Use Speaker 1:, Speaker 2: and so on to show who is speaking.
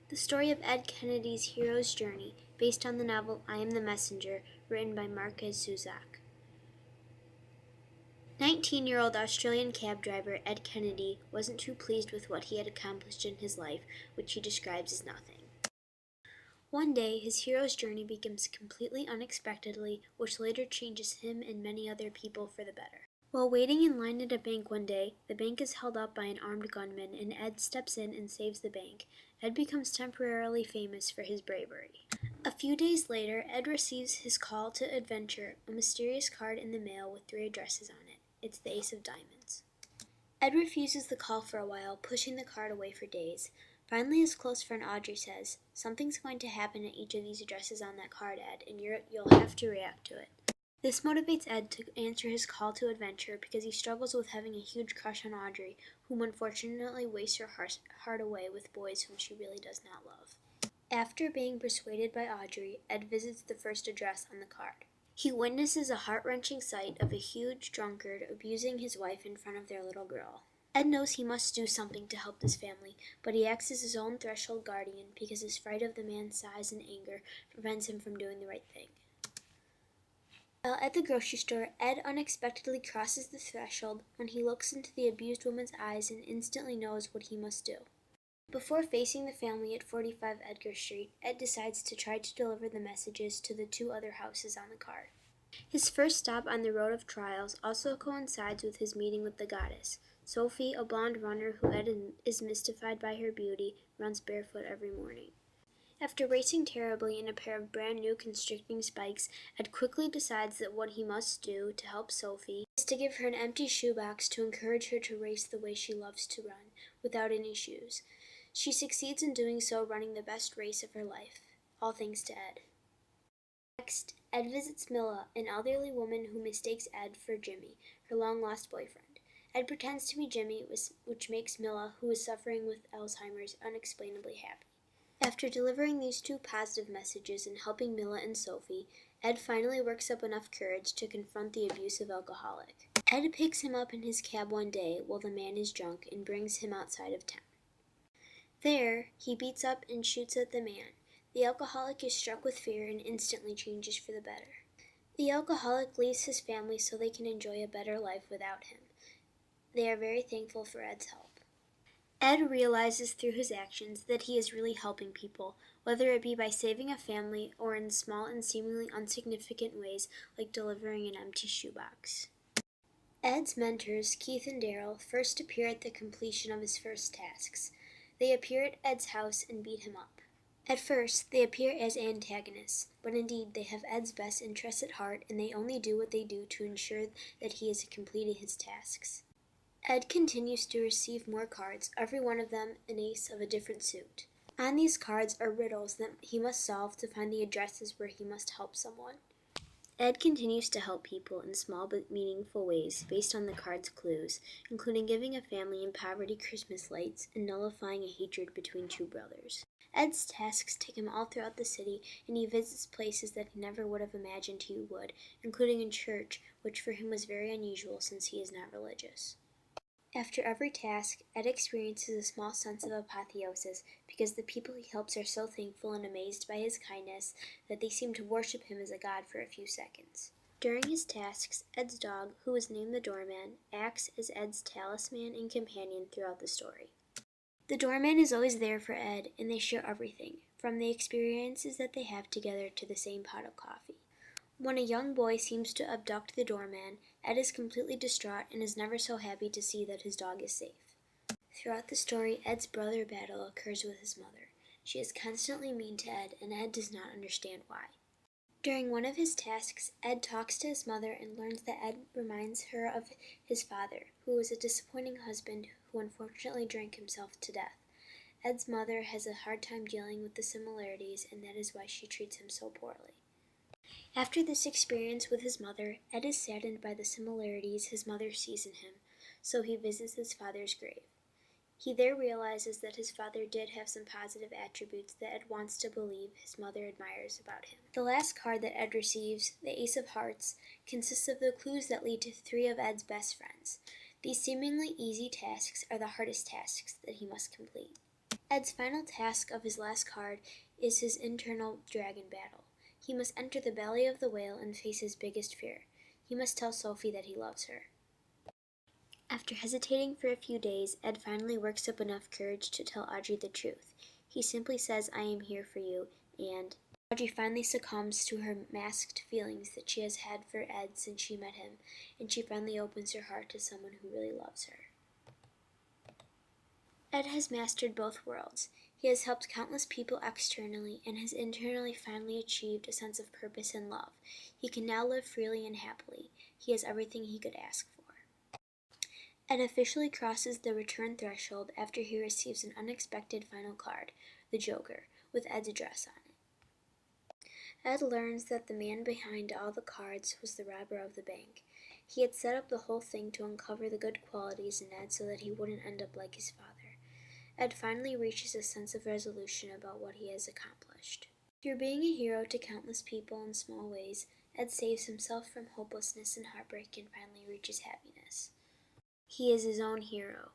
Speaker 1: the story of Ed Kennedy's hero's journey, based on the novel I Am the Messenger, written by Marquez Suzak. 19-year-old Australian cab driver Ed Kennedy wasn't too pleased with what he had accomplished in his life, which he describes as nothing. One day, his hero's journey begins completely unexpectedly, which later changes him and many other people for the better. While waiting in line at a bank one day, the bank is held up by an armed gunman and Ed steps in and saves the bank. Ed becomes temporarily famous for his bravery. A few days later, Ed receives his call to adventure, a mysterious card in the mail with 3 addresses on it. It's the Ace of Diamonds. Ed refuses the call for a while, pushing the card away for days. Finally, his close friend Audrey says, "Something's going to happen at each of these addresses on that card, Ed, and you'll have to react to it." This motivates Ed to answer his call to adventure because he struggles with having a huge crush on Audrey, whom unfortunately wastes her heart away with boys whom she really does not love. After being persuaded by Audrey, Ed visits the first address on the card. He witnesses a heart-wrenching sight of a huge drunkard abusing his wife in front of their little girl. Ed knows he must do something to help this family, but he acts as his own threshold guardian because his fright of the man's size and anger prevents him from doing the right thing. While at the grocery store, Ed unexpectedly crosses the threshold when he looks into the abused woman's eyes and instantly knows what he must do. Before facing the family at 45 Edgar Street, Ed decides to try to deliver the messages to the 2 other houses on the card. His first stop on the Road of Trials also coincides with his meeting with the goddess. Sophie, a blonde runner who Ed is mystified by her beauty, runs barefoot every morning. After racing terribly in a pair of brand new constricting spikes, Ed quickly decides that what he must do to help Sophie is to give her an empty shoebox to encourage her to race the way she loves to run, without any shoes. She succeeds in doing so, running the best race of her life, all thanks to Ed. Next, Ed visits Milla, an elderly woman who mistakes Ed for Jimmy, her long-lost boyfriend. Ed pretends to be Jimmy, which makes Milla, who is suffering with Alzheimer's, unexplainably happy. After delivering these 2 positive messages and helping Milla and Sophie, Ed finally works up enough courage to confront the abusive alcoholic. Ed picks him up in his cab one day while the man is drunk and brings him outside of town. There, he beats up and shoots at the man. The alcoholic is struck with fear and instantly changes for the better. The alcoholic leaves his family so they can enjoy a better life without him. They are very thankful for Ed's help. Ed realizes through his actions that he is really helping people, whether it be by saving a family or in small and seemingly insignificant ways like delivering an empty shoebox. Ed's mentors, Keith and Daryl, first appear at the completion of his first tasks. They appear at Ed's house and beat him up. At first, they appear as antagonists, but indeed they have Ed's best interests at heart and they only do what they do to ensure that he has completed his tasks. Ed continues to receive more cards, every one of them an ace of a different suit. On these cards are riddles that he must solve to find the addresses where he must help someone. Ed continues to help people in small but meaningful ways based on the card's clues, including giving a family in poverty Christmas lights and nullifying a hatred between 2 brothers. Ed's tasks take him all throughout the city, and he visits places that he never would have imagined he would, including a church, which for him was very unusual since he is not religious. After every task, Ed experiences a small sense of apotheosis because the people he helps are so thankful and amazed by his kindness that they seem to worship him as a god for a few seconds. During his tasks, Ed's dog, who is named the Doorman, acts as Ed's talisman and companion throughout the story. The Doorman is always there for Ed, and they share everything, from the experiences that they have together to the same pot of coffee. When a young boy seems to abduct the Doorman, Ed is completely distraught and is never so happy to see that his dog is safe. Throughout the story, Ed's brother battle occurs with his mother. She is constantly mean to Ed, and Ed does not understand why. During one of his tasks, Ed talks to his mother and learns that Ed reminds her of his father, who was a disappointing husband who unfortunately drank himself to death. Ed's mother has a hard time dealing with the similarities, and that is why she treats him so poorly. After this experience with his mother, Ed is saddened by the similarities his mother sees in him, so he visits his father's grave. He there realizes that his father did have some positive attributes that Ed wants to believe his mother admires about him. The last card that Ed receives, the Ace of Hearts, consists of the clues that lead to 3 of Ed's best friends. These seemingly easy tasks are the hardest tasks that he must complete. Ed's final task of his last card is his internal dragon battle. He must enter the belly of the whale and face his biggest fear. He must tell Sophie that he loves her. After hesitating for a few days, Ed finally works up enough courage to tell Audrey the truth. He simply says, "I am here for you," and Audrey finally succumbs to her masked feelings that she has had for Ed since she met him, and she finally opens her heart to someone who really loves her. Ed has mastered both worlds. He has helped countless people externally and has internally finally achieved a sense of purpose and love. He can now live freely and happily. He has everything he could ask for. Ed officially crosses the return threshold after he receives an unexpected final card, the Joker, with Ed's address on it. Ed learns that the man behind all the cards was the robber of the bank. He had set up the whole thing to uncover the good qualities in Ed so that he wouldn't end up like his father. Ed finally reaches a sense of resolution about what he has accomplished. Through being a hero to countless people in small ways, Ed saves himself from hopelessness and heartbreak and finally reaches happiness. He is his own hero.